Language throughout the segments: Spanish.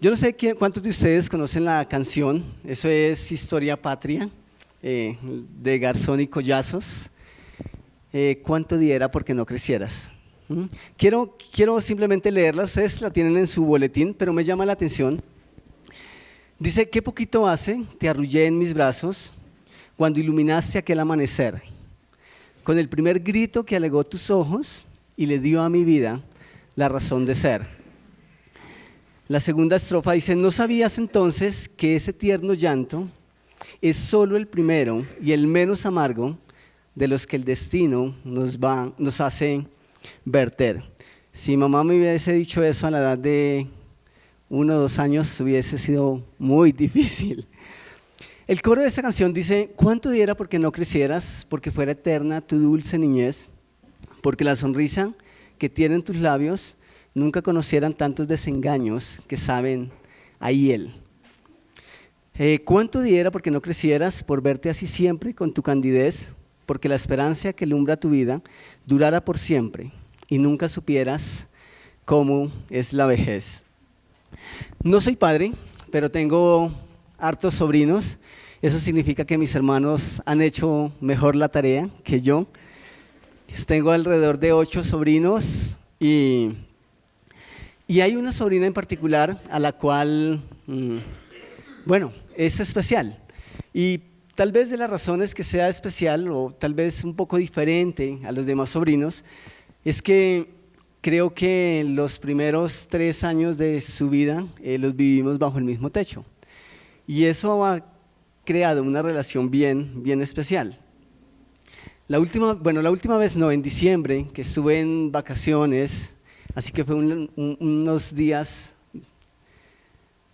Yo no sé cuántos de ustedes conocen la canción, eso es Historia Patria, de Garzón y Collazos. ¿Cuánto diera porque no crecieras? ¿Mm? Quiero simplemente leerla, ustedes la tienen en su boletín, pero me llama la atención. Dice, qué poquito hace, te arrullé en mis brazos, cuando iluminaste aquel amanecer, con el primer grito que alegó tus ojos y le dio a mi vida la razón de ser. La segunda estrofa dice, ¿no sabías entonces que ese tierno llanto es solo el primero y el menos amargo de los que el destino nos hace verter? Si mamá me hubiese dicho eso a la edad de 1 o 2 años, hubiese sido muy difícil. El coro de esa canción dice, ¿cuánto diera porque no crecieras, porque fuera eterna tu dulce niñez, porque la sonrisa que tienen tus labios nunca conocieran tantos desengaños que saben a hiel? ¿Cuánto diera porque no crecieras, por verte así siempre con tu candidez, porque la esperanza que alumbra tu vida durara por siempre y nunca supieras cómo es la vejez? No soy padre, pero tengo hartos sobrinos. Eso significa que mis hermanos han hecho mejor la tarea que yo. Tengo alrededor de 8 sobrinos y hay una sobrina en particular a la cual, bueno, es especial. Y tal vez de las razones que sea especial o tal vez un poco diferente a los demás sobrinos, es que creo que los primeros 3 años de su vida los vivimos bajo el mismo techo. Y eso ha creado una relación bien especial. La última vez no, en diciembre, que estuve en vacaciones, así que fue unos días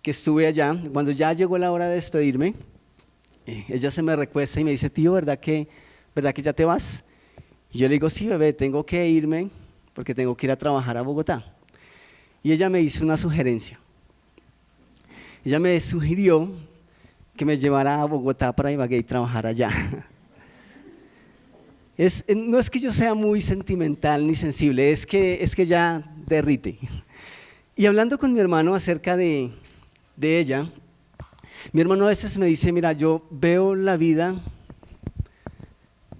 que estuve allá. Cuando ya llegó la hora de despedirme, ella se me recuesta y me dice, tío, ¿verdad que ya te vas? Y yo le digo, sí, bebé, tengo que irme porque tengo que ir a trabajar a Bogotá. Y ella me hizo una sugerencia. Ella me sugirió que me llevara a Bogotá para Ibagué y trabajar allá. No es que yo sea muy sentimental ni sensible, es que ya derrite. Y hablando con mi hermano acerca de ella, mi hermano a veces me dice, mira, yo veo la vida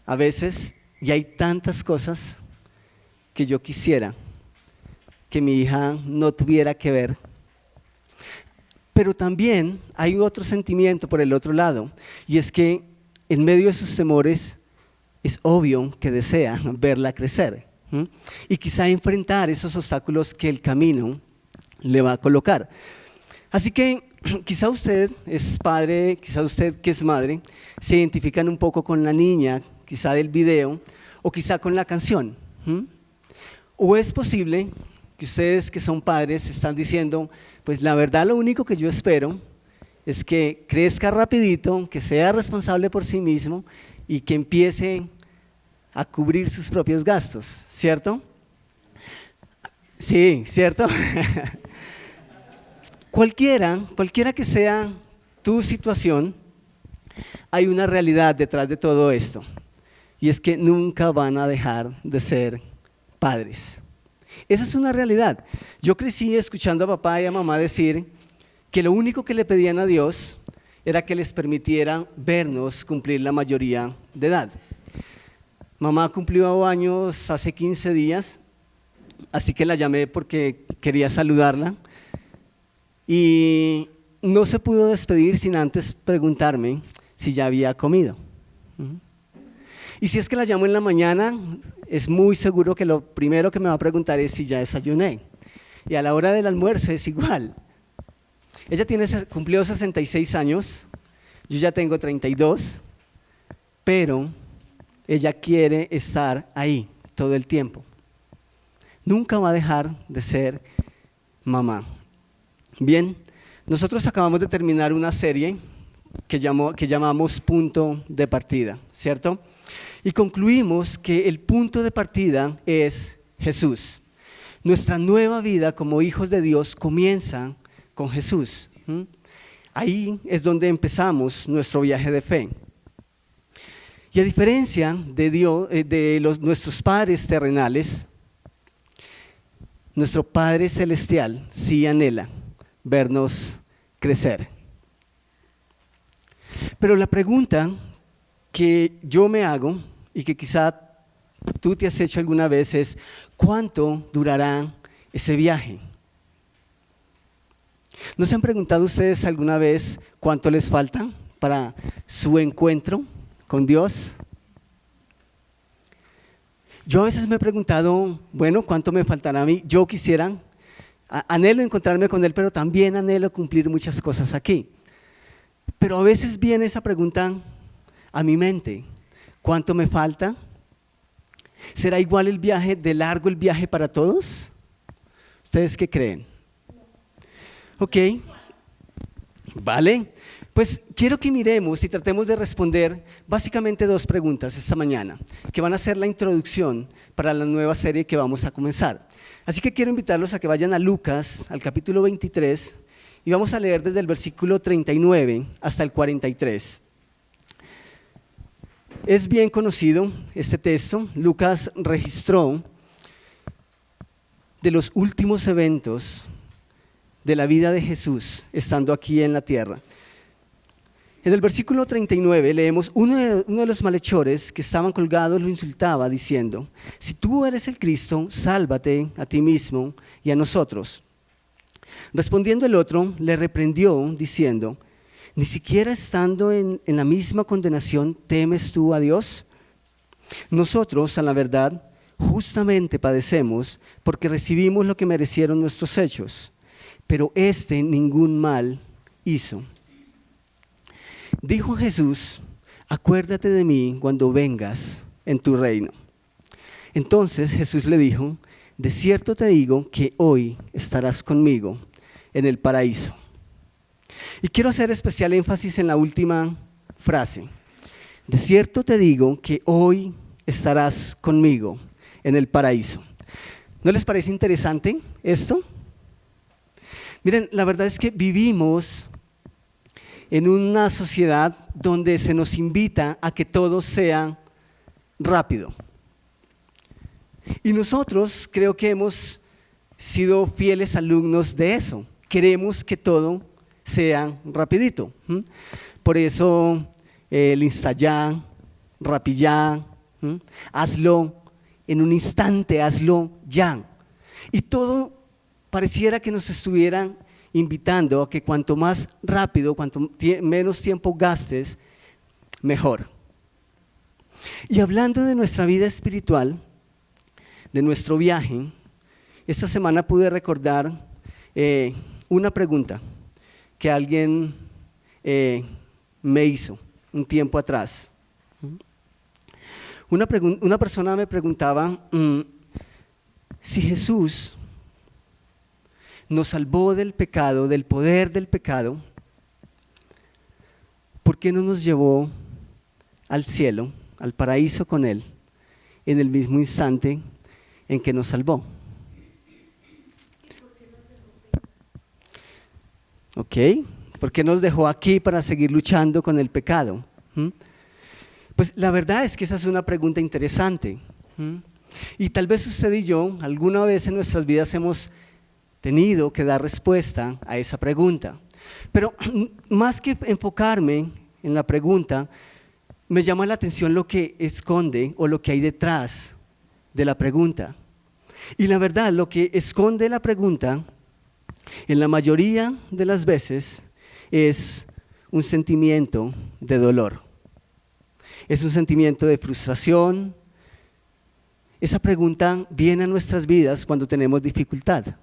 a veces y hay tantas cosas que yo quisiera que mi hija no tuviera que ver. Pero también hay otro sentimiento por el otro lado, y es que en medio de sus temores es obvio que desea verla crecer, y quizá enfrentar esos obstáculos que el camino le va a colocar. Así que quizá usted es padre, quizá usted que es madre, se identifican un poco con la niña, quizá del video, o quizá con la canción. O es posible que ustedes que son padres están diciendo, pues la verdad lo único que yo espero es que crezca rapidito, que sea responsable por sí mismo y que empiece a cubrir sus propios gastos, ¿cierto? Sí, ¿cierto? Cualquiera que sea tu situación, hay una realidad detrás de todo esto, y es que nunca van a dejar de ser padres. Esa es una realidad. Yo crecí escuchando a papá y a mamá decir que lo único que le pedían a Dios era que les permitiera vernos cumplir la mayoría de edad. Mamá cumplió años hace 15 días, así que la llamé porque quería saludarla y no se pudo despedir sin antes preguntarme si ya había comido. Y si es que la llamo en la mañana, es muy seguro que lo primero que me va a preguntar es si ya desayuné. Y a la hora del almuerzo es igual. Ella cumplió 66 años, yo ya tengo 32, pero ella quiere estar ahí todo el tiempo. Nunca va a dejar de ser mamá. Bien, nosotros acabamos de terminar una serie que llamamos Punto de Partida, ¿cierto? Y concluimos que el punto de partida es Jesús. Nuestra nueva vida como hijos de Dios comienza con Jesús. Ahí es donde empezamos nuestro viaje de fe. Y a diferencia de nuestros padres terrenales, nuestro Padre Celestial sí anhela vernos crecer. Pero la pregunta que yo me hago y que quizá tú te has hecho alguna vez es, ¿cuánto durará ese viaje? ¿No se han preguntado ustedes alguna vez cuánto les falta para su encuentro con Dios? Yo a veces me he preguntado, bueno, ¿cuánto me faltará a mí? Yo quisiera, anhelo encontrarme con Él, pero también anhelo cumplir muchas cosas aquí. Pero a veces viene esa pregunta a mi mente, ¿cuánto me falta? ¿Será igual el viaje, de largo el viaje para todos? ¿Ustedes qué creen? Ok, vale. Pues quiero que miremos y tratemos de responder básicamente dos preguntas esta mañana, que van a ser la introducción para la nueva serie que vamos a comenzar. Así que quiero invitarlos a que vayan a Lucas, al capítulo 23, y vamos a leer desde el versículo 39 hasta el 43. Es bien conocido este texto. Lucas registró de los últimos eventos de la vida de Jesús estando aquí en la tierra. En el versículo 39 leemos, uno de los malhechores que estaban colgados lo insultaba diciendo, si tú eres el Cristo, sálvate a ti mismo y a nosotros. Respondiendo el otro, le reprendió diciendo, ¿ni siquiera estando en la misma condenación temes tú a Dios? Nosotros, a la verdad, justamente padecemos porque recibimos lo que merecieron nuestros hechos, pero éste ningún mal hizo. Dijo Jesús, acuérdate de mí cuando vengas en tu reino. Entonces Jesús le dijo, de cierto te digo que hoy estarás conmigo en el paraíso. Y quiero hacer especial énfasis en la última frase. De cierto te digo que hoy estarás conmigo en el paraíso. ¿No les parece interesante esto? Miren, la verdad es que vivimos en una sociedad donde se nos invita a que todo sea rápido. Y nosotros creo que hemos sido fieles alumnos de eso. Queremos que todo sea rapidito. Por eso el Insta ya, Rappi ya, hazlo en un instante, hazlo ya. Y todo pareciera que nos estuvieran invitando a que cuanto más rápido, cuanto menos tiempo gastes, mejor. Y hablando de nuestra vida espiritual, de nuestro viaje, esta semana pude recordar una pregunta que alguien me hizo un tiempo atrás. Una persona me preguntaba si Jesús nos salvó del pecado, del poder del pecado, ¿por qué no nos llevó al cielo, al paraíso con Él, en el mismo instante en que nos salvó? ¿Ok? ¿Por qué nos dejó aquí para seguir luchando con el pecado? Pues la verdad es que esa es una pregunta interesante. Y tal vez usted y yo, alguna vez en nuestras vidas hemos tenido que dar respuesta a esa pregunta. Pero más que enfocarme en la pregunta, me llama la atención lo que esconde o lo que hay detrás de la pregunta. Y la verdad, lo que esconde la pregunta, en la mayoría de las veces, es un sentimiento de dolor. Es un sentimiento de frustración. Esa pregunta viene a nuestras vidas cuando tenemos dificultad,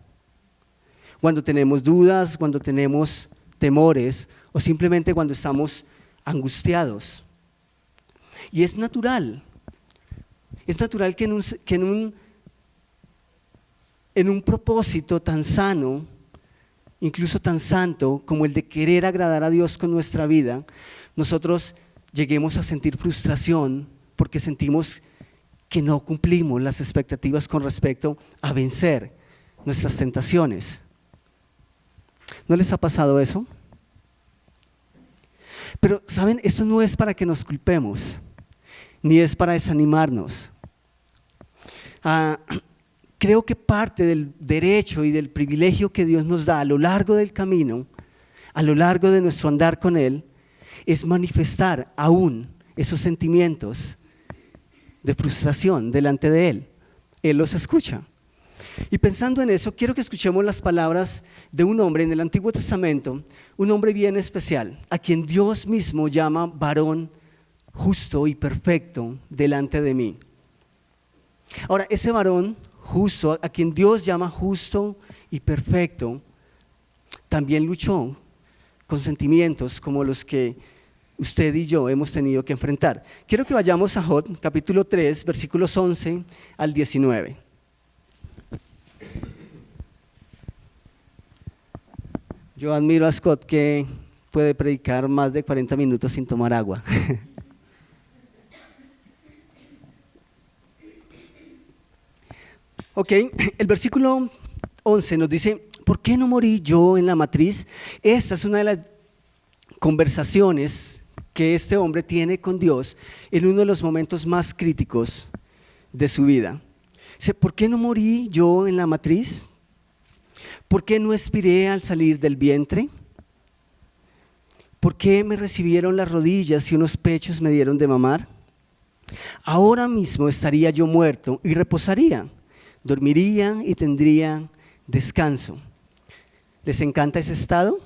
cuando tenemos dudas, cuando tenemos temores o simplemente cuando estamos angustiados. Y es natural que en un propósito tan sano, incluso tan santo como el de querer agradar a Dios con nuestra vida, nosotros lleguemos a sentir frustración porque sentimos que no cumplimos las expectativas con respecto a vencer nuestras tentaciones. ¿No les ha pasado eso? Pero, ¿saben? Esto no es para que nos culpemos, ni es para desanimarnos. creo que parte del derecho y del privilegio que Dios nos da a lo largo del camino, a lo largo de nuestro andar con Él, es manifestar aún esos sentimientos de frustración delante de Él. Él los escucha. Y pensando en eso, quiero que escuchemos las palabras de un hombre en el Antiguo Testamento, un hombre bien especial, a quien Dios mismo llama varón justo y perfecto delante de mí. Ahora, ese varón justo, a quien Dios llama justo y perfecto, también luchó con sentimientos como los que usted y yo hemos tenido que enfrentar. Quiero que vayamos a Job, capítulo 3, versículos 11 al 19. Yo admiro a Scott, que puede predicar más de 40 minutos sin tomar agua. Ok, el versículo 11 nos dice: ¿por qué no morí yo en la matriz? Esta es una de las conversaciones que este hombre tiene con Dios en uno de los momentos más críticos de su vida. Dice: ¿por qué no morí yo en la matriz? ¿Por qué no expiré al salir del vientre? ¿Por qué me recibieron las rodillas y unos pechos me dieron de mamar? Ahora mismo estaría yo muerto y reposaría, dormiría y tendría descanso. ¿Les encanta ese estado?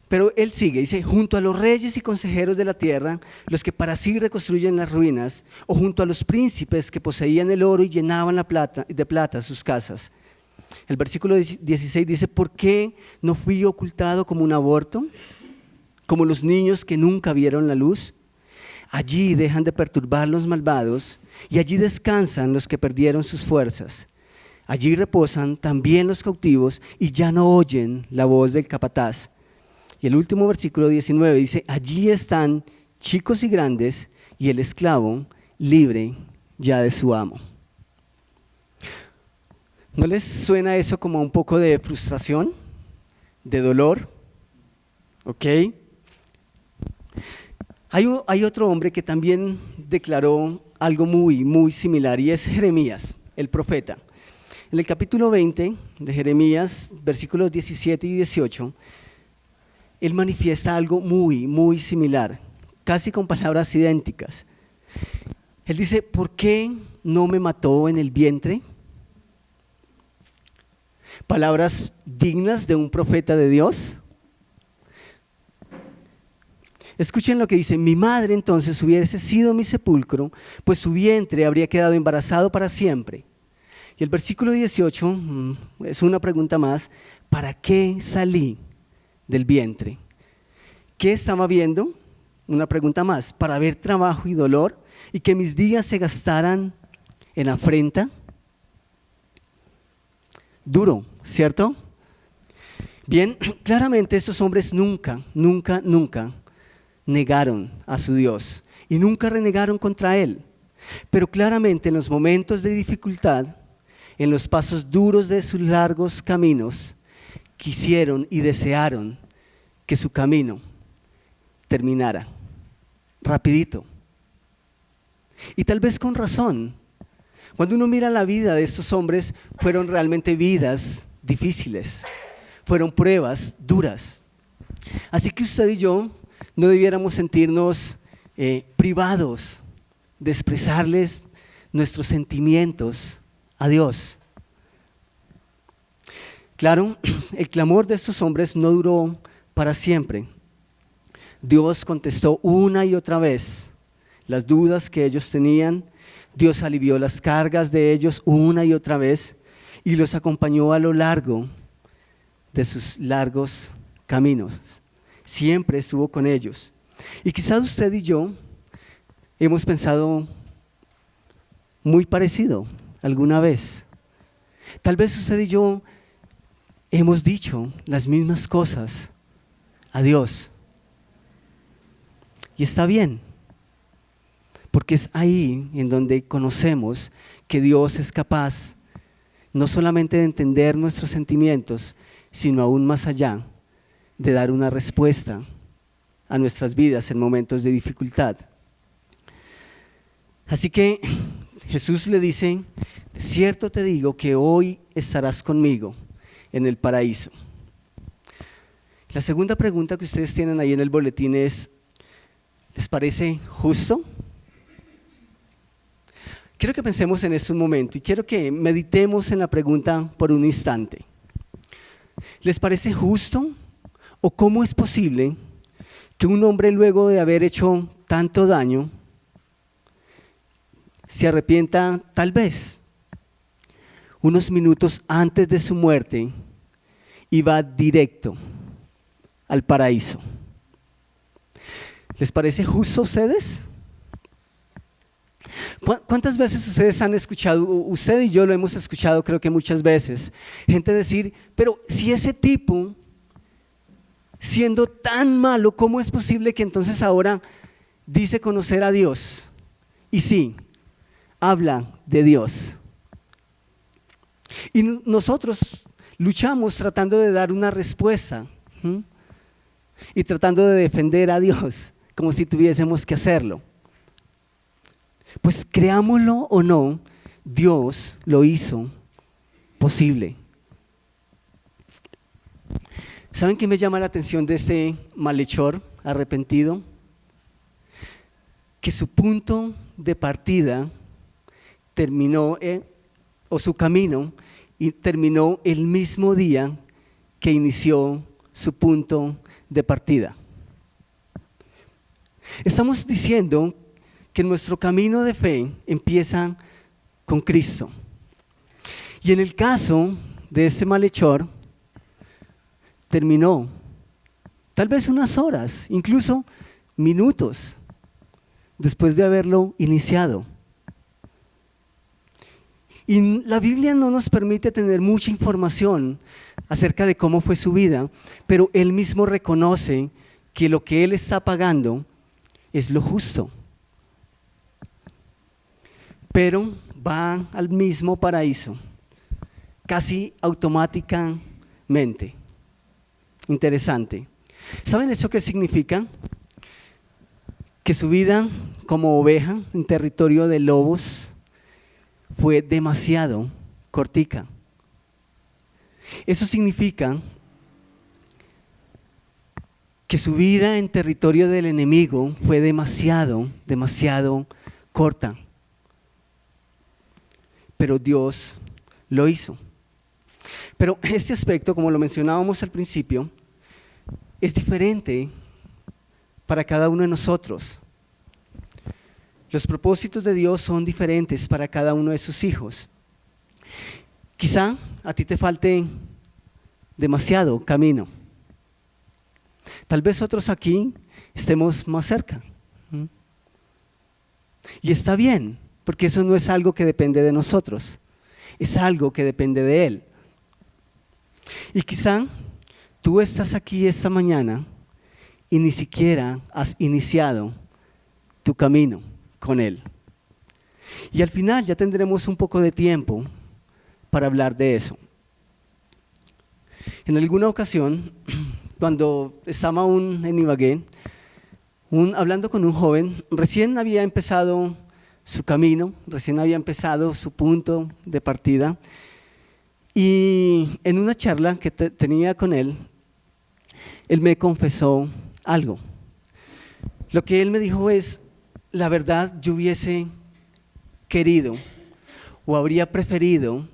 Pero él sigue, dice: junto a los reyes y consejeros de la tierra, los que para sí reconstruyen las ruinas, o junto a los príncipes que poseían el oro y llenaban de plata sus casas. El versículo 16 dice: ¿por qué no fui ocultado como un aborto, como los niños que nunca vieron la luz? Allí dejan de perturbar los malvados y allí descansan los que perdieron sus fuerzas. Allí reposan también los cautivos y ya no oyen la voz del capataz. Y el último versículo 19 dice: allí están chicos y grandes y el esclavo libre ya de su amo. ¿No les suena eso como un poco de frustración, de dolor? ¿Ok? Hay otro hombre que también declaró algo muy, muy similar, y es Jeremías, el profeta. En el capítulo 20 de Jeremías, versículos 17 y 18, él manifiesta algo muy, muy similar, casi con palabras idénticas. Él dice: ¿por qué no me mató en el vientre? Palabras dignas de un profeta de Dios. Escuchen lo que dice: mi madre entonces hubiese sido mi sepulcro, pues su vientre habría quedado embarazado para siempre. Y el versículo 18 es una pregunta más: ¿para qué salí del vientre? ¿Qué estaba viendo? Una pregunta más: ¿para ver trabajo y dolor y que mis días se gastaran en afrenta? Duro, ¿cierto? Bien, claramente estos hombres nunca negaron a su Dios y nunca renegaron contra Él. Pero claramente en los momentos de dificultad, en los pasos duros de sus largos caminos, quisieron y desearon que su camino terminara rapidito. Y tal vez con razón. Cuando uno mira la vida de estos hombres, fueron realmente vidas difíciles, fueron pruebas duras. Así que usted y yo no debiéramos sentirnos privados de expresarles nuestros sentimientos a Dios. Claro, el clamor de estos hombres no duró para siempre. Dios contestó una y otra vez las dudas que ellos tenían. Dios alivió las cargas de ellos una y otra vez y los acompañó a lo largo de sus largos caminos. Siempre estuvo con ellos. Y quizás usted y yo hemos pensado muy parecido alguna vez. Tal vez usted y yo hemos dicho las mismas cosas a Dios. Y está bien, porque es ahí en donde conocemos que Dios es capaz no solamente de entender nuestros sentimientos, sino aún más allá, de dar una respuesta a nuestras vidas en momentos de dificultad. Así que Jesús le dice, de cierto te digo que hoy estarás conmigo en el paraíso. La segunda pregunta que ustedes tienen ahí en el boletín es, ¿les parece justo? Quiero que pensemos en esto un momento y quiero que meditemos en la pregunta por un instante. ¿Les parece justo o cómo es posible que un hombre luego de haber hecho tanto daño se arrepienta tal vez unos minutos antes de su muerte y va directo al paraíso? ¿Les parece justo a ustedes? ¿Cuántas veces ustedes han escuchado, usted y yo lo hemos escuchado creo que muchas veces, gente decir, pero si ese tipo, siendo tan malo, ¿cómo es posible que entonces ahora dice conocer a Dios? Y sí, habla de Dios. Y nosotros luchamos tratando de dar una respuesta y tratando de defender a Dios como si tuviésemos que hacerlo. Pues creámoslo o no, Dios lo hizo posible. ¿Saben qué me llama la atención de este malhechor arrepentido? Que su punto de partida terminó, o su camino, y terminó el mismo día que inició su punto de partida. Estamos diciendo que nuestro camino de fe empieza con Cristo. Y en el caso de este malhechor, terminó tal vez unas horas, incluso minutos, después de haberlo iniciado. Y la Biblia no nos permite tener mucha información acerca de cómo fue su vida, pero él mismo reconoce que lo que él está pagando es lo justo. Pero va al mismo paraíso, casi automáticamente. Interesante. ¿Saben eso qué significa? Que su vida como oveja en territorio de lobos fue demasiado cortica. Eso significa que su vida en territorio del enemigo fue demasiado corta. Pero Dios lo hizo. Pero este aspecto, como lo mencionábamos al principio, es diferente para cada uno de nosotros. Los propósitos de Dios son diferentes para cada uno de sus hijos. Quizá a ti te falte demasiado camino. Tal vez otros aquí estemos más cerca. Y está bien, porque eso no es algo que depende de nosotros, es algo que depende de Él. Y quizá tú estás aquí esta mañana y ni siquiera has iniciado tu camino con Él. Y al final ya tendremos un poco de tiempo para hablar de eso. En alguna ocasión, cuando estaba aún en Ibagué, hablando con un joven, recién había empezado su camino, recién había empezado su punto de partida, y en una charla que tenía con él me confesó algo. Lo que él me dijo es, la verdad yo hubiese querido o habría preferido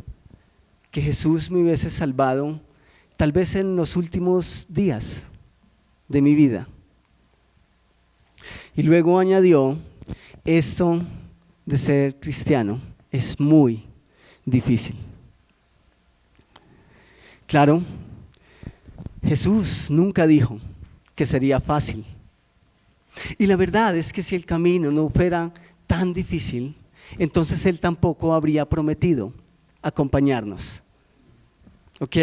que Jesús me hubiese salvado tal vez en los últimos días de mi vida. Y luego añadió, esto de ser cristiano es muy difícil. Claro, Jesús nunca dijo que sería fácil. Y la verdad es que si el camino no fuera tan difícil, entonces Él tampoco habría prometido acompañarnos. ¿Ok?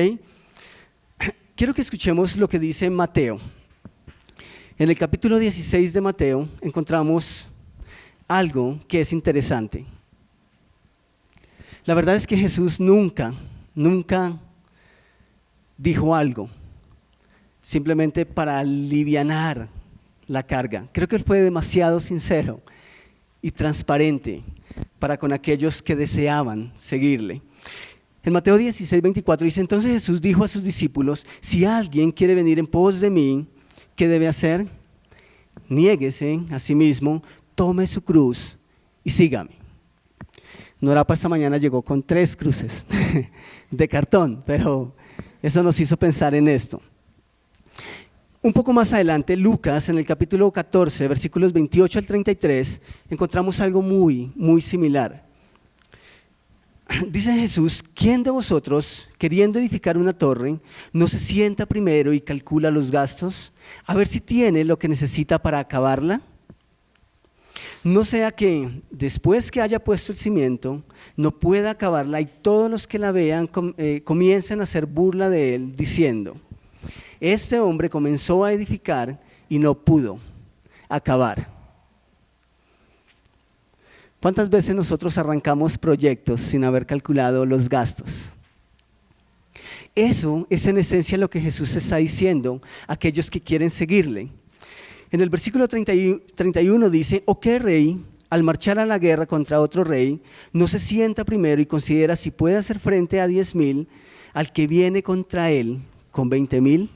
Quiero que escuchemos lo que dice Mateo. En el capítulo 16 de Mateo encontramos algo que es interesante. La verdad es que Jesús nunca dijo algo simplemente para alivianar la carga. Creo que Él fue demasiado sincero y transparente para con aquellos que deseaban seguirle. En Mateo 16:24 dice, entonces Jesús dijo a sus discípulos, si alguien quiere venir en pos de mí, ¿qué debe hacer? Niéguese a sí mismo, tome su cruz y sígame. Norapa esta mañana llegó con 3 cruces de cartón, pero eso nos hizo pensar en esto. Un poco más adelante, Lucas, en el capítulo 14, versículos 28 al 33, encontramos algo muy, muy similar. Dice Jesús, ¿quién de vosotros, queriendo edificar una torre, no se sienta primero y calcula los gastos, a ver si tiene lo que necesita para acabarla? No sea que, después que haya puesto el cimiento, no pueda acabarla y todos los que la vean comiencen a hacer burla de él, diciendo, este hombre comenzó a edificar y no pudo acabar. ¿Cuántas veces nosotros arrancamos proyectos sin haber calculado los gastos? Eso es en esencia lo que Jesús está diciendo a aquellos que quieren seguirle. En el versículo 31 dice, ¿o qué rey, al marchar a la guerra contra otro rey, no se sienta primero y considera si puede hacer frente a 10,000 al que viene contra él con 20,000?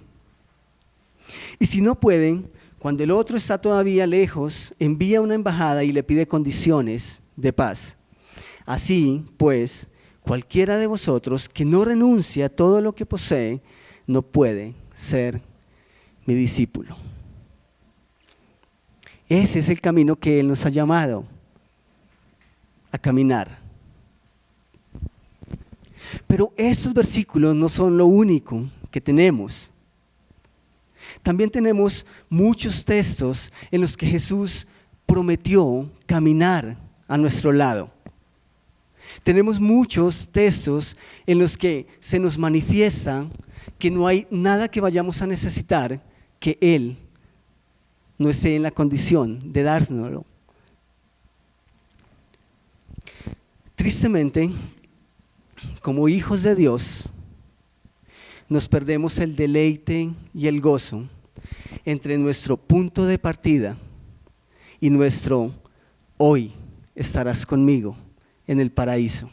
Y si no pueden, cuando el otro está todavía lejos, envía una embajada y le pide condiciones de paz. Así, pues, cualquiera de vosotros que no renuncie a todo lo que posee, no puede ser mi discípulo. Ese es el camino que Él nos ha llamado a caminar. Pero estos versículos no son lo único que tenemos. También tenemos muchos textos en los que Jesús prometió caminar a nuestro lado. Tenemos muchos textos en los que se nos manifiesta que no hay nada que vayamos a necesitar que Él no esté en la condición de dárnoslo. Tristemente, como hijos de Dios, nos perdemos el deleite y el gozo entre nuestro punto de partida y nuestro hoy estarás conmigo en el paraíso.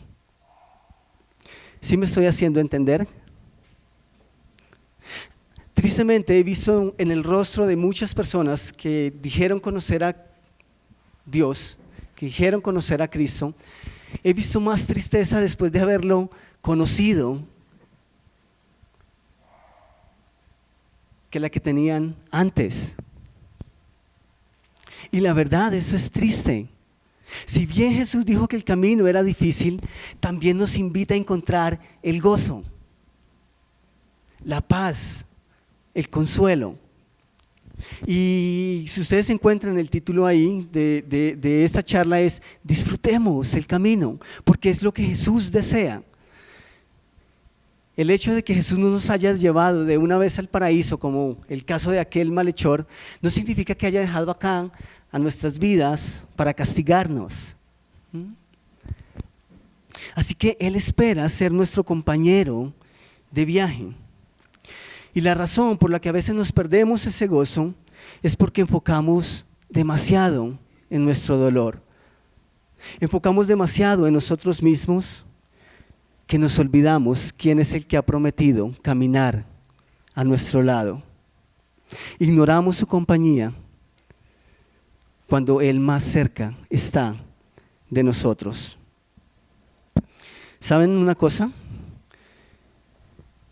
¿Sí me estoy haciendo entender? Tristemente he visto en el rostro de muchas personas que dijeron conocer a Dios, que dijeron conocer a Cristo, he visto más tristeza después de haberlo conocido que la que tenían antes. Y la verdad, eso es triste. Si bien Jesús dijo que el camino era difícil, también nos invita a encontrar el gozo, la paz, el consuelo. Y si ustedes encuentran el título ahí de esta charla es disfrutemos el camino, porque es lo que Jesús desea. El hecho de que Jesús no nos haya llevado de una vez al paraíso, como el caso de aquel malhechor, no significa que haya dejado acá a nuestras vidas para castigarnos. Así que Él espera ser nuestro compañero de viaje. Y la razón por la que a veces nos perdemos ese gozo es porque enfocamos demasiado en nuestro dolor. Enfocamos demasiado en nosotros mismos, que nos olvidamos quién es el que ha prometido caminar a nuestro lado. Ignoramos su compañía cuando Él más cerca está de nosotros. ¿Saben una cosa?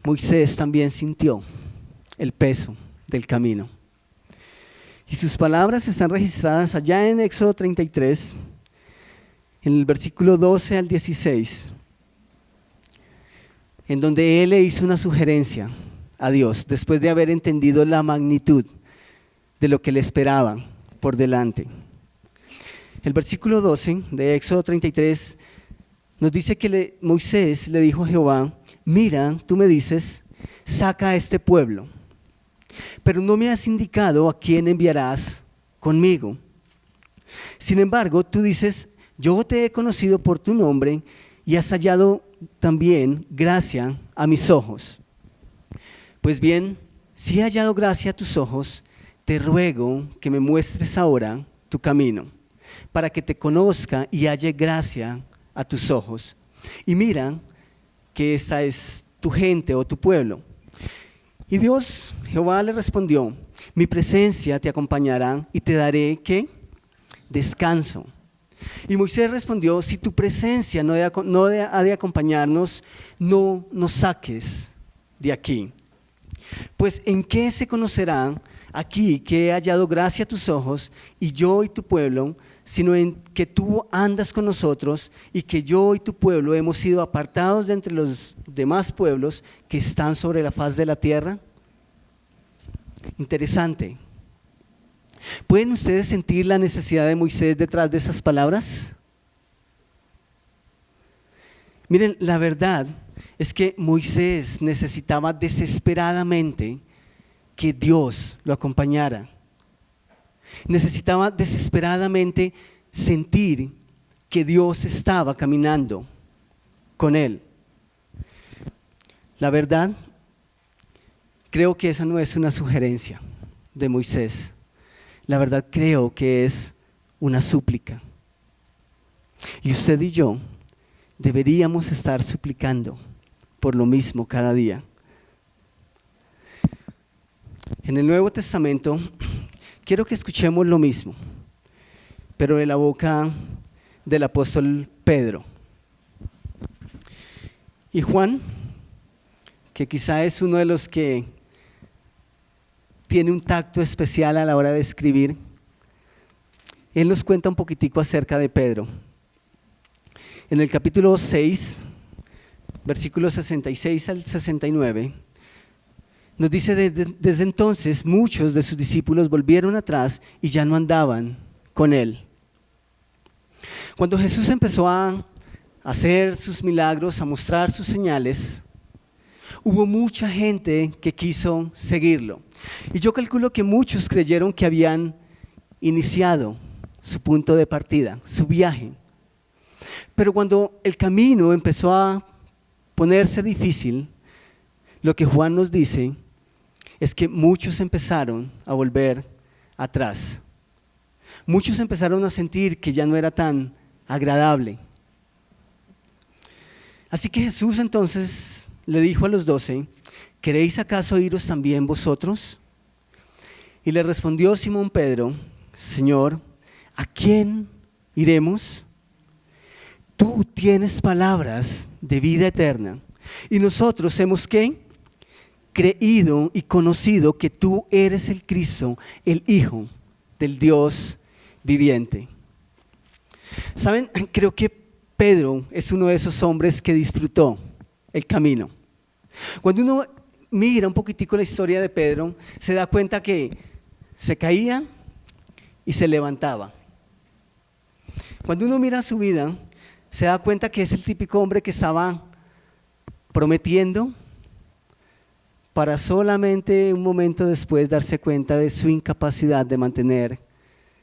Moisés también sintió el peso del camino. Y sus palabras están registradas allá en Éxodo 33, en el versículo 12 al 16. En donde él le hizo una sugerencia a Dios después de haber entendido la magnitud de lo que le esperaba por delante. El versículo 12 de Éxodo 33 nos dice que Moisés le dijo a Jehová, mira, tú me dices, saca a este pueblo, pero no me has indicado a quién enviarás conmigo. Sin embargo, tú dices, yo te he conocido por tu nombre y has hallado también gracia a mis ojos. Pues bien, si he hallado gracia a tus ojos, te ruego que me muestres ahora tu camino, para que te conozca y halle gracia a tus ojos. Y mira que esta es tu gente o tu pueblo. Y Dios, Jehová le respondió, mi presencia te acompañará y te daré, ¿qué? Descanso. Y Moisés respondió, si tu presencia no ha de acompañarnos, no nos saques de aquí. Pues ¿en qué se conocerá aquí que he hallado gracia a tus ojos y yo y tu pueblo, sino en que tú andas con nosotros y que yo y tu pueblo hemos sido apartados de entre los demás pueblos que están sobre la faz de la tierra? Interesante. ¿Pueden ustedes sentir la necesidad de Moisés detrás de esas palabras? Miren, la verdad es que Moisés necesitaba desesperadamente que Dios lo acompañara. Necesitaba desesperadamente sentir que Dios estaba caminando con él. La verdad, creo que esa no es una sugerencia de Moisés. La verdad creo que es una súplica. Y usted y yo deberíamos estar suplicando por lo mismo cada día. En el Nuevo Testamento quiero que escuchemos lo mismo, pero de la boca del apóstol Pedro. Y Juan, que quizá es uno de los que tiene un tacto especial a la hora de escribir, él nos cuenta un poquitico acerca de Pedro. En el capítulo 6, versículos 66 al 69, nos dice, desde entonces muchos de sus discípulos volvieron atrás y ya no andaban con él. Cuando Jesús empezó a hacer sus milagros, a mostrar sus señales, hubo mucha gente que quiso seguirlo. Y yo calculo que muchos creyeron que habían iniciado su punto de partida, su viaje. Pero cuando el camino empezó a ponerse difícil, lo que Juan nos dice es que muchos empezaron a volver atrás. Muchos empezaron a sentir que ya no era tan agradable. Así que Jesús entonces le dijo a los 12, ¿queréis acaso iros también vosotros? Y le respondió Simón Pedro, Señor, ¿a quién iremos? Tú tienes palabras de vida eterna y nosotros hemos, ¿qué? Creído y conocido que tú eres el Cristo, el Hijo del Dios viviente. ¿Saben? Creo que Pedro es uno de esos hombres que disfrutó el camino. Cuando uno mira un poquitico la historia de Pedro, se da cuenta que se caía y se levantaba. Cuando uno mira su vida, se da cuenta que es el típico hombre que estaba prometiendo para solamente un momento después darse cuenta de su incapacidad de mantener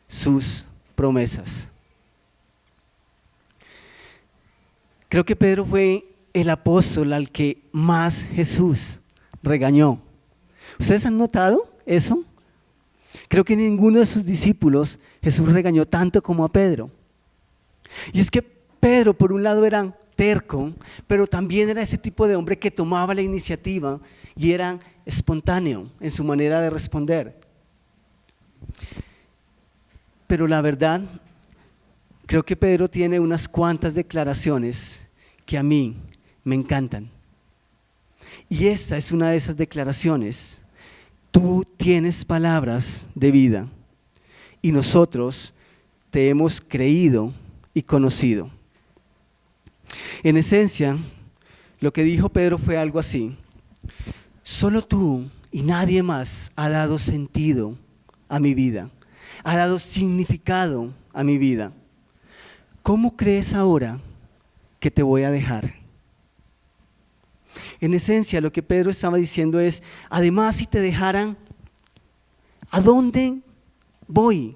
sus promesas. Creo que Pedro fue el apóstol al que más Jesús regañó. ¿Ustedes han notado eso? Creo que ninguno de sus discípulos Jesús regañó tanto como a Pedro. Y es que Pedro, por un lado, era terco, pero también era ese tipo de hombre que tomaba la iniciativa y era espontáneo en su manera de responder. Pero la verdad, creo que Pedro tiene unas cuantas declaraciones que a mí me encantan. Y esta es una de esas declaraciones. Tú tienes palabras de vida y nosotros te hemos creído y conocido. En esencia, lo que dijo Pedro fue algo así: solo tú y nadie más ha dado sentido a mi vida, ha dado significado a mi vida. ¿Cómo crees ahora que te voy a dejar? En esencia, lo que Pedro estaba diciendo es, además, si te dejaran, ¿a dónde voy?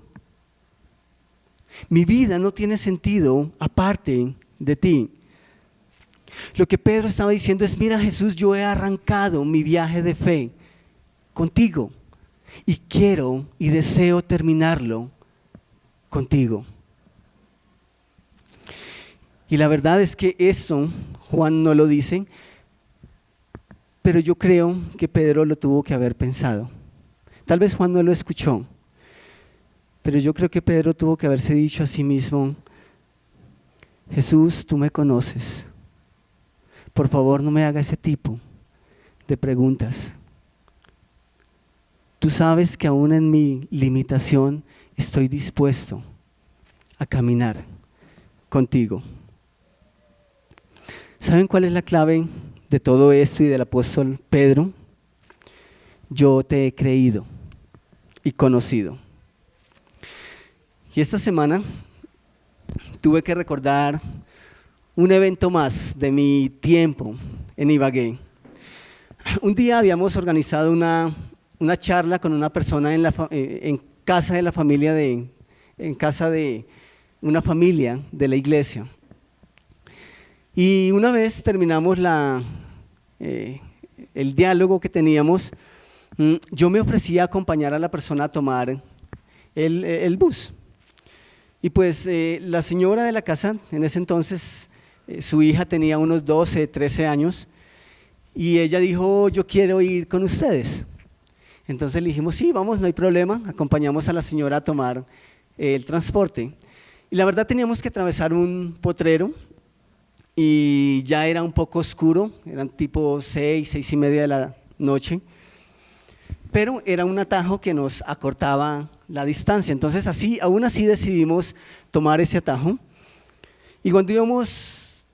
Mi vida no tiene sentido aparte de ti. Lo que Pedro estaba diciendo es, mira Jesús, yo he arrancado mi viaje de fe contigo y quiero y deseo terminarlo contigo. Y la verdad es que eso Juan no lo dice, pero yo creo que Pedro lo tuvo que haber pensado. Tal vez Juan no lo escuchó, pero yo creo que Pedro tuvo que haberse dicho a sí mismo: Jesús, tú me conoces, por favor no me haga ese tipo de preguntas. Tú sabes que aún en mi limitación estoy dispuesto a caminar contigo. ¿Saben cuál es la clave de todo esto y del apóstol Pedro? Yo te he creído y conocido. Y esta semana tuve que recordar un evento más de mi tiempo en Ibagué. Un día habíamos organizado una charla con una persona en casa de la familia, en casa de una familia de la iglesia. Y una vez terminamos el diálogo que teníamos, yo me ofrecí a acompañar a la persona a tomar el bus. Y pues la señora de la casa, en ese entonces, su hija tenía unos 12, 13 años, y ella dijo: yo quiero ir con ustedes. Entonces le dijimos: sí, vamos, no hay problema. Acompañamos a la señora a tomar el transporte. Y la verdad teníamos que atravesar un potrero y ya era un poco oscuro, eran tipo 6, 6:30 de la noche, pero era un atajo que nos acortaba la distancia. Entonces aún así decidimos tomar ese atajo, y cuando íbamos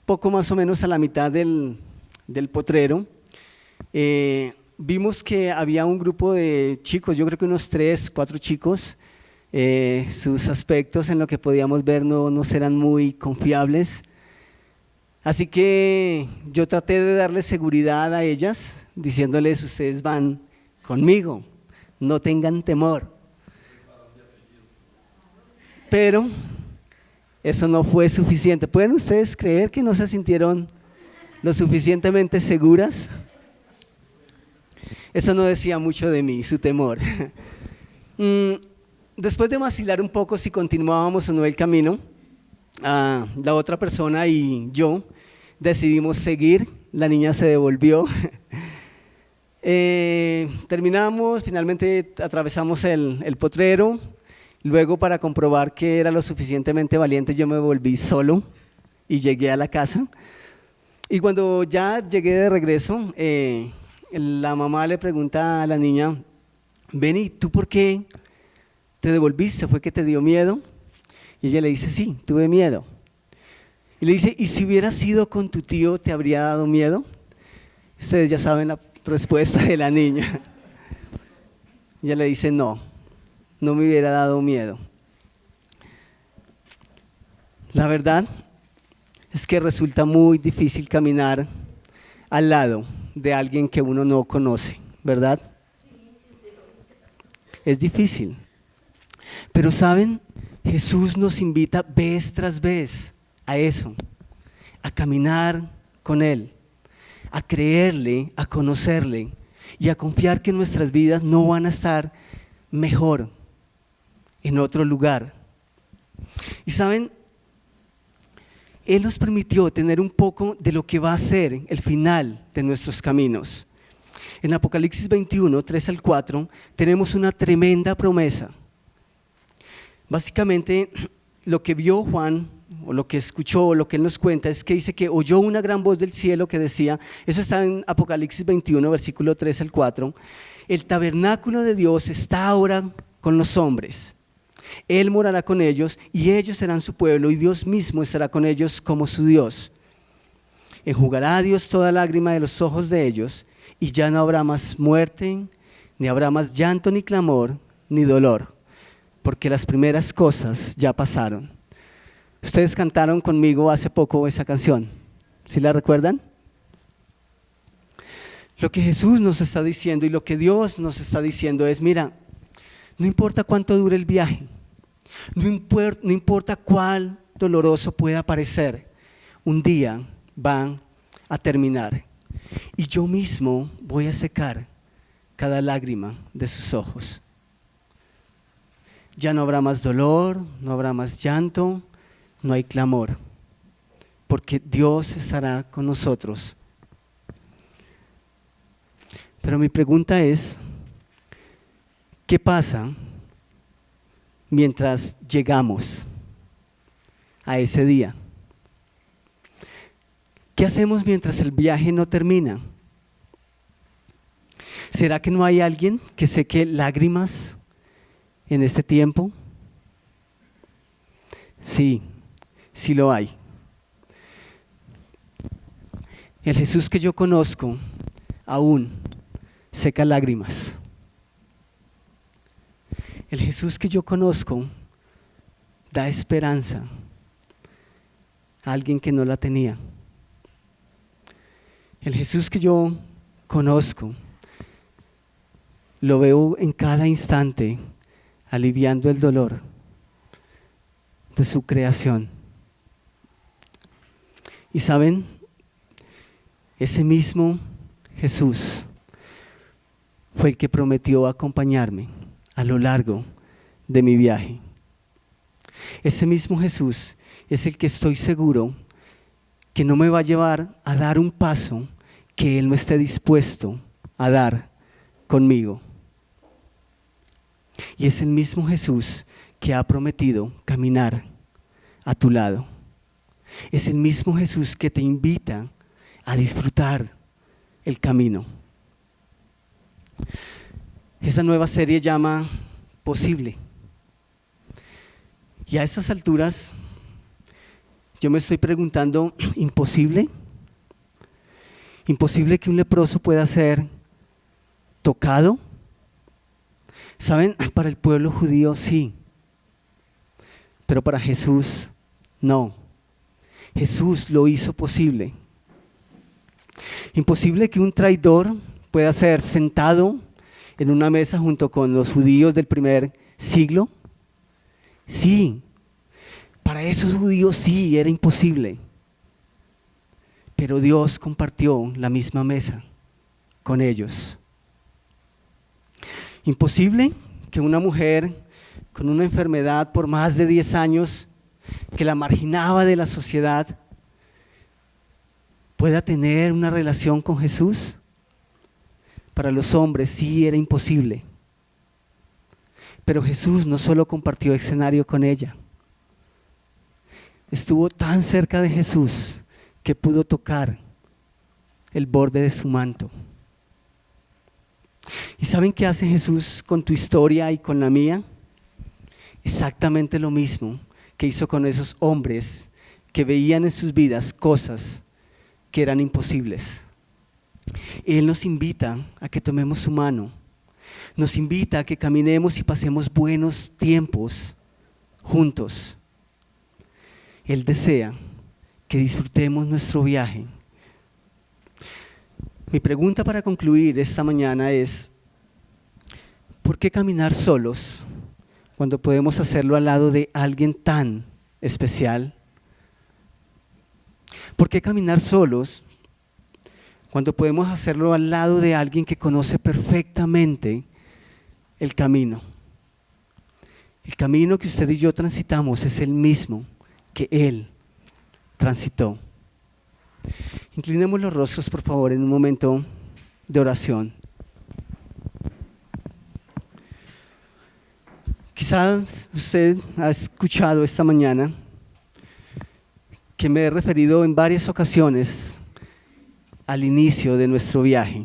poco más o menos a la mitad del potrero, vimos que había un grupo de chicos, yo creo que unos 3, 4 chicos. Sus aspectos, en lo que podíamos ver, no eran muy confiables. Así que yo traté de darles seguridad a ellas, diciéndoles: ustedes van conmigo, no tengan temor. Pero eso no fue suficiente. ¿Pueden ustedes creer que no se sintieron lo suficientemente seguras? Eso no decía mucho de mí, su temor. Después de vacilar un poco si continuábamos o no el camino, la otra persona y yo decidimos seguir. La niña se devolvió. Terminamos, finalmente atravesamos el potrero. Luego, para comprobar que era lo suficientemente valiente, yo me volví solo y llegué a la casa. Y cuando ya llegué de regreso, la mamá le pregunta a la niña: Beni, ¿tú por qué te devolviste? ¿Fue que te dio miedo? Y ella le dice: sí, tuve miedo. Y le dice: ¿y si hubieras ido con tu tío, te habría dado miedo? Ustedes ya saben la respuesta de la niña. Ella le dice: no me hubiera dado miedo. La verdad es que resulta muy difícil caminar al lado de alguien que uno no conoce, ¿verdad? Es difícil. Pero ¿saben? Jesús nos invita vez tras vez a eso, a caminar con Él, a creerle, a conocerle y a confiar que nuestras vidas no van a estar mejor en otro lugar. Y ¿saben? Él nos permitió tener un poco de lo que va a ser el final de nuestros caminos. En Apocalipsis 21, 3 al 4, tenemos una tremenda promesa. Básicamente, lo que vio Juan, o lo que escuchó, o lo que él nos cuenta, es que dice que oyó una gran voz del cielo que decía, eso está en Apocalipsis 21, versículo 3 al 4, el tabernáculo de Dios está ahora con los hombres. Él morará con ellos y ellos serán su pueblo y Dios mismo estará con ellos como su Dios. Enjugará a Dios toda lágrima de los ojos de ellos y ya no habrá más muerte, ni habrá más llanto, ni clamor, ni dolor, porque las primeras cosas ya pasaron. Ustedes cantaron conmigo hace poco esa canción, ¿sí la recuerdan? Lo que Jesús nos está diciendo y lo que Dios nos está diciendo es: mira, no importa cuánto dure el viaje, no importa cuál doloroso pueda parecer, un día van a terminar y yo mismo voy a secar cada lágrima de sus ojos. Ya no habrá más dolor, no habrá más llanto, no hay clamor. porque Dios estará con nosotros. Pero mi pregunta es, ¿qué pasa mientras llegamos a ese día? ¿Qué hacemos mientras el viaje no termina? ¿Será que no hay alguien que seque lágrimas en este tiempo? Sí, sí lo hay. El Jesús que yo conozco aún seca lágrimas. El Jesús que yo conozco da esperanza a alguien que no la tenía. El Jesús que yo conozco lo veo en cada instante aliviando el dolor de su creación. Y saben, ese mismo Jesús fue el que prometió acompañarme a lo largo de mi viaje. Ese mismo Jesús es el que estoy seguro que no me va a llevar a dar un paso que Él no esté dispuesto a dar conmigo. Y es el mismo Jesús que ha prometido caminar a tu lado. Es el mismo Jesús que te invita a disfrutar el camino. Esa nueva serie llama Posible. Y a estas alturas yo me estoy preguntando, ¿imposible? ¿Imposible que un leproso pueda ser tocado? ¿Saben? Para el pueblo judío sí, pero para Jesús no. Jesús lo hizo posible. ¿Imposible que un traidor pueda ser sentado en una mesa junto con los judíos del primer siglo? Sí, para esos judíos sí era imposible, pero Dios compartió la misma mesa con ellos. Imposible que una mujer con una enfermedad por más de 10 años que la marginaba de la sociedad pueda tener una relación con Jesús. Para los hombres sí era imposible. Pero Jesús no solo compartió escenario con ella, estuvo tan cerca de Jesús que pudo tocar el borde de su manto. ¿Y saben qué hace Jesús con tu historia y con la mía? Exactamente lo mismo que hizo con esos hombres que veían en sus vidas cosas que eran imposibles. Él nos invita a que tomemos su mano, nos invita a que caminemos y pasemos buenos tiempos juntos. Él desea que disfrutemos nuestro viaje. Mi pregunta para concluir esta mañana es, ¿por qué caminar solos cuando podemos hacerlo al lado de alguien tan especial? ¿Por qué caminar solos cuando podemos hacerlo al lado de alguien que conoce perfectamente el camino? El camino que usted y yo transitamos es el mismo que Él transitó. Inclinemos los rostros, por favor, en un momento de oración. Quizás usted ha escuchado esta mañana que me he referido en varias ocasiones al inicio de nuestro viaje,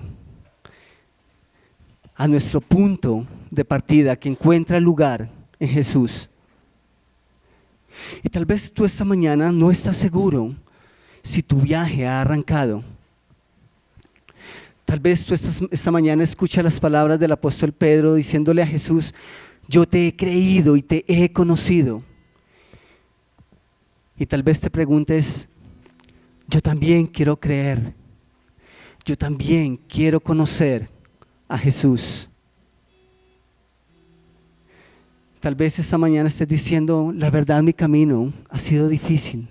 a nuestro punto de partida que encuentra lugar en Jesús. Y tal vez tú esta mañana no estás seguro si tu viaje ha arrancado. Tal vez tú esta mañana escuchas las palabras del apóstol Pedro diciéndole a Jesús: yo te he creído y te he conocido. Y tal vez te preguntes: yo también quiero creer, yo también quiero conocer a Jesús. Tal vez esta mañana estés diciendo: la verdad, mi camino ha sido difícil.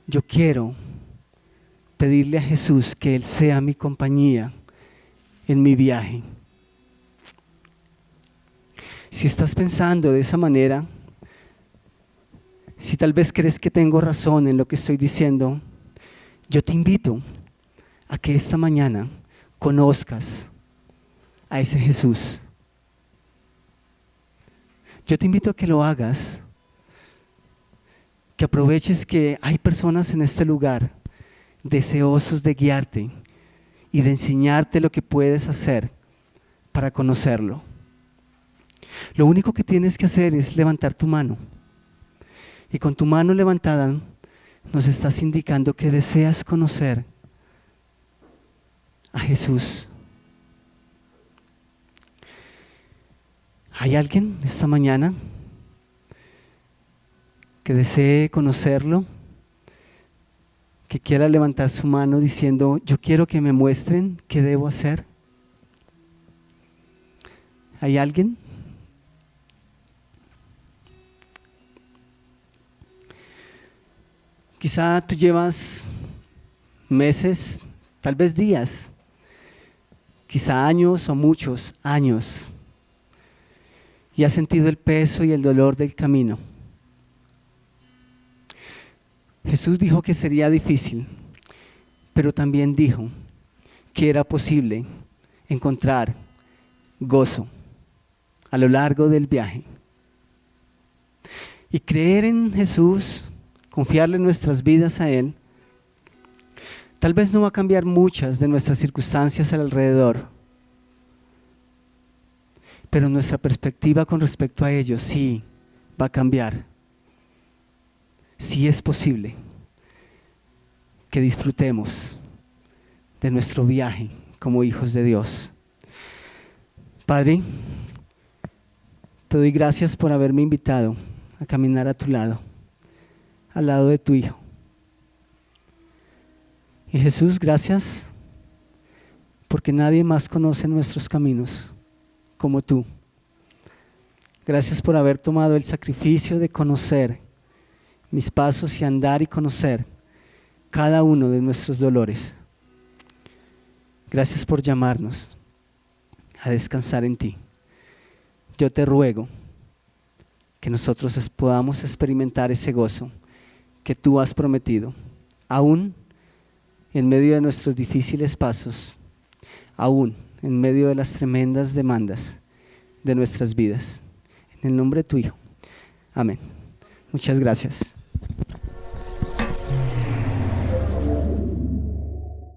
Yo quiero pedirle a Jesús que Él sea mi compañía en mi viaje. Si estás pensando de esa manera, si Si tal vez crees que tengo razón en lo que estoy diciendo, yo te invito a que esta mañana conozcas a ese Jesús. Yo te invito a que lo hagas, que aproveches que hay personas en este lugar deseosos de guiarte y de enseñarte lo que puedes hacer para conocerlo. Lo único que tienes que hacer es levantar tu mano. Y con tu mano levantada nos estás indicando que deseas conocer a Jesús. ¿Hay alguien esta mañana que desee conocerlo? Que quiera levantar su mano diciendo, yo quiero que me muestren qué debo hacer. ¿Hay alguien? Quizá tú llevas meses, tal vez días, quizá años o muchos años, y has sentido el peso y el dolor del camino. Jesús dijo que sería difícil, pero también dijo que era posible encontrar gozo a lo largo del viaje. Y creer en Jesús, confiarle nuestras vidas a Él, tal vez no va a cambiar muchas de nuestras circunstancias alrededor, pero nuestra perspectiva con respecto a ellos sí va a cambiar. Sí es posible que disfrutemos de nuestro viaje como hijos de Dios. Padre, te doy gracias por haberme invitado a caminar a tu lado, al lado de tu Hijo. Y Jesús, gracias porque nadie más conoce nuestros caminos como tú. Gracias por haber tomado el sacrificio de conocer mis pasos y andar y conocer cada uno de nuestros dolores. Gracias por llamarnos a descansar en ti. Yo te ruego que nosotros podamos experimentar ese gozo que tú has prometido, aún en medio de nuestros difíciles pasos, aún en medio de las tremendas demandas de nuestras vidas. En el nombre de tu Hijo. Amén. Muchas gracias.